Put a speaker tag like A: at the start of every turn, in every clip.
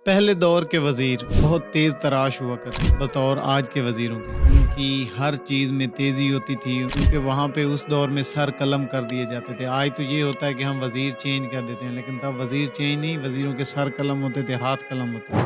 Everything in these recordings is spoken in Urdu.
A: پہلے دور کے وزیر بہت تیز تراش ہوا کرتے بطور آج کے وزیروں کے۔ ان کی ہر چیز میں تیزی ہوتی تھی کیونکہ وہاں پہ اس دور میں سر قلم کر دیے جاتے تھے۔ آج تو یہ ہوتا ہے کہ ہم وزیر چینج کر دیتے ہیں، لیکن تب وزیر چینج نہیں، وزیروں کے سر قلم ہوتے تھے، ہاتھ قلم ہوتے تھے۔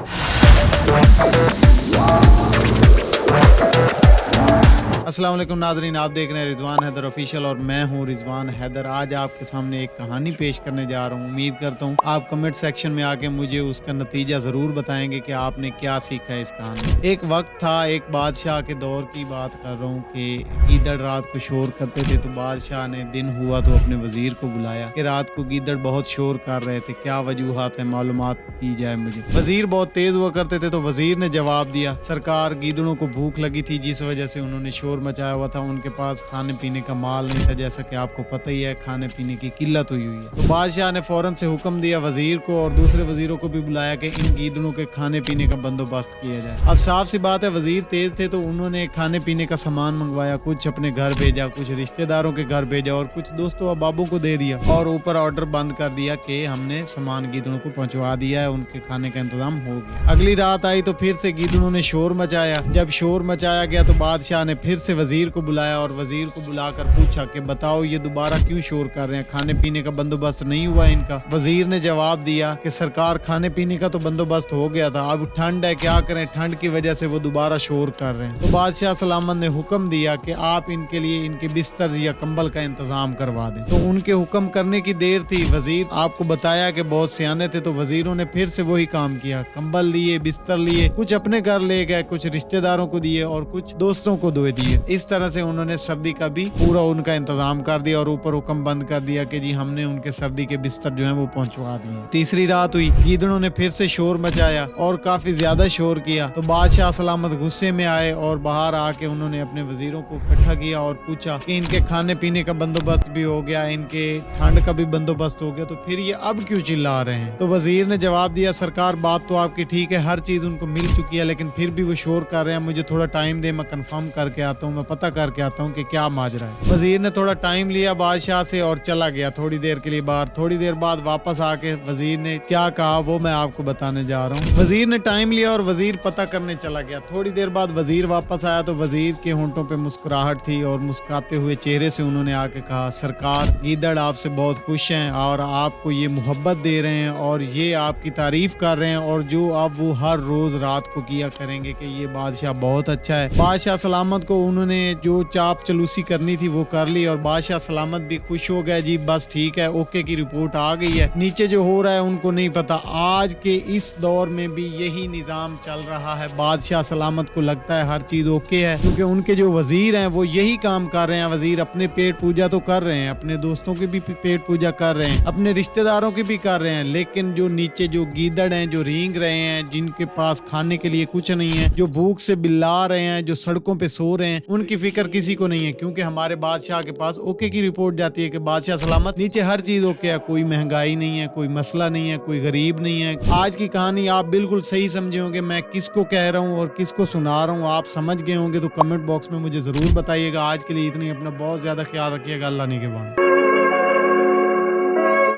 A: السلام علیکم ناظرین، آپ دیکھ رہے ہیں رضوان حیدر آفیشیل اور میں ہوں رضوان حیدر۔ آج آپ کے سامنے ایک کہانی پیش کرنے جا رہا ہوں۔ امید کرتا ہوں آپ کمنٹ سیکشن میں آ کے مجھے اس کا نتیجہ ضرور بتائیں گے کہ آپ نے کیا سیکھا ہے اس کہانی میں۔ ایک وقت تھا، ایک بادشاہ کے دور کی بات کر رہا ہوں کہ گیدڑ رات کو شور کرتے تھے، تو بادشاہ نے دن ہوا تو اپنے وزیر کو بلایا کہ رات کو گیدڑ بہت شور کر رہے تھے، کیا وجوہات ہیں، معلومات دی جائے مجھے۔ وزیر بہت تیز ہوا کرتے تھے تو وزیر نے جواب دیا، سرکار گیدڑوں کو بھوک لگی تھی جس وجہ سے انہوں نے شور مچایا ہوا تھا، ان کے پاس کھانے پینے کا مال نہیں تھا، جیسا کہ آپ کو پتہ ہی ہے کھانے پینے کی قلت ہوئی ہے۔ تو بادشاہ نے فوراً سے حکم دیا وزیر کو اور دوسرے وزیروں کو بھی بلایا کہ ان گیدڑوں کے کھانے پینے کا بندوبست کیا جائے۔ اب صاف سی بات ہے وزیر تیز تھے تو انہوں نے کھانے پینے کا سامان منگوایا، کچھ اپنے گھر بھیجا، کچھ رشتہ داروں کے گھر بھیجا اور کچھ دوستوں احبابوں کو دے دیا، اور اوپر آرڈر بند کر دیا کہ ہم نے سامان گیدڑوں کو پہنچوا دیا ہے، ان کے کھانے کا انتظام ہو گیا۔ اگلی رات آئی تو پھر سے گیدڑوں نے شور مچایا۔ جب شور مچایا گیا تو بادشاہ نے پھر سے وزیر کو بلایا اور وزیر کو بلا کر پوچھا کہ بتاؤ یہ دوبارہ کیوں شور کر رہے ہیں، کھانے پینے کا بندوبست نہیں ہوا ان کا؟ وزیر نے جواب دیا کہ سرکار کھانے پینے کا تو بندوبست ہو گیا تھا، اب ٹھنڈ ہے، کیا کریں، ٹھنڈ کی وجہ سے وہ دوبارہ شور کر رہے ہیں۔ تو بادشاہ سلامت نے حکم دیا کہ آپ ان کے لیے ان کے بستر یا کمبل کا انتظام کروا دیں۔ تو ان کے حکم کرنے کی دیر تھی، وزیر آپ کو بتایا کہ بہت سیانے تھے، تو وزیروں نے پھر سے وہی کام کیا، کمبل لیے، بستر لیے، کچھ اپنے گھر لے گئے، کچھ رشتہ داروں کو دیے اور کچھ دوستوں کو دے دیے۔ اس طرح سے انہوں نے سردی کا بھی پورا ان کا انتظام کر دیا اور اوپر حکم بند کر دیا کہ جی ہم نے ان کے سردی کے بستر جو ہیں وہ پہنچوا دیے۔ تیسری رات ہوئی، گیدڑوں نے پھر سے شور مچایا اور کافی زیادہ شور کیا، تو بادشاہ سلامت غصے میں آئے اور باہر آ کے انہوں نے اپنے وزیروں کو اکٹھا کیا اور پوچھا کہ ان کے کھانے پینے کا بندوبست بھی ہو گیا، ان کے ٹھنڈ کا بھی بندوبست ہو گیا، تو پھر یہ اب کیوں چلا رہے ہیں؟ تو وزیر نے جواب دیا، سرکار بات تو آپ کی ٹھیک ہے، ہر چیز ان کو مل چکی ہے، لیکن پھر بھی وہ شور کر رہے ہیں، مجھے تھوڑا ٹائم دے، میں کنفرم کر کے آتا ہوں، میں پتہ کر کے آتا ہوں کہ کیا ماجرا ہے۔ وزیر نے تھوڑا ٹائم لیا بادشاہ سے اور چلا گیا تھوڑی دیر کے لیے باہر۔ تھوڑی دیر بعد واپس آ کے وزیر نے کیا کہا وہ میں آپ کو بتانے جا رہا ہوں۔ وزیر نے ٹائم لیا اور وزیر پتہ کرنے چلا گیا۔ تھوڑی دیر بعد وزیر واپس آیا تو وزیر کے ہونٹوں پہ مسکراہٹ تھی اور مسکراتے ہوئے چہرے سے انہوں نے آ کے کہا، سرکار گیدڑ آپ سے بہت خوش ہیں اور آپ کو یہ محبت دے رہے ہیں اور یہ آپ کی تعریف کر رہے ہیں، اور جو اب وہ ہر روز رات کو کیا کریں گے کہ یہ بادشاہ بہت اچھا ہے۔ بادشاہ سلامت کو انہوں نے جو چاپ چلوسی کرنی تھی وہ کر لی اور بادشاہ سلامت بھی خوش ہو گیا، جی بس ٹھیک ہے، اوکے کی رپورٹ آ گئی ہے، نیچے جو ہو رہا ہے ان کو نہیں پتا۔ آج کے اس دور میں بھی یہی نظام چل رہا ہے، بادشاہ سلامت کو لگتا ہے ہر چیز اوکے ہے کیونکہ ان کے جو وزیر ہیں وہ یہی کام کر رہے ہیں۔ وزیر اپنے پیٹ پوجا تو کر رہے ہیں، اپنے دوستوں کی بھی پیٹ پوجا کر رہے ہیں، اپنے رشتہ داروں کی بھی کر رہے ہیں، لیکن جو نیچے جو گیدڑ ہیں، جو رینگ رہے ہیں، جن کے پاس کھانے کے لیے کچھ نہیں ہے، جو بھوک سے بلا رہے ہیں، جو سڑکوں پہ سو رہے ہیں، ان کی فکر کسی کو نہیں ہے، کیونکہ ہمارے بادشاہ کے پاس اوکے کی رپورٹ جاتی ہے کہ بادشاہ سلامت نیچے ہر چیز اوکے ہے، کوئی مہنگائی نہیں ہے، کوئی مسئلہ نہیں ہے، کوئی غریب نہیں ہے۔ آج کی کہانی آپ بالکل صحیح سمجھے ہوں گے، میں کس کو کہہ رہا ہوں اور کس کو سنا رہا ہوں، آپ سمجھ گئے ہوں گے تو کمنٹ باکس میں مجھے ضرور بتائیے گا۔ آج کے لیے اتنی، اپنا بہت زیادہ خیال رکھیے گا، اللہ نگہبان۔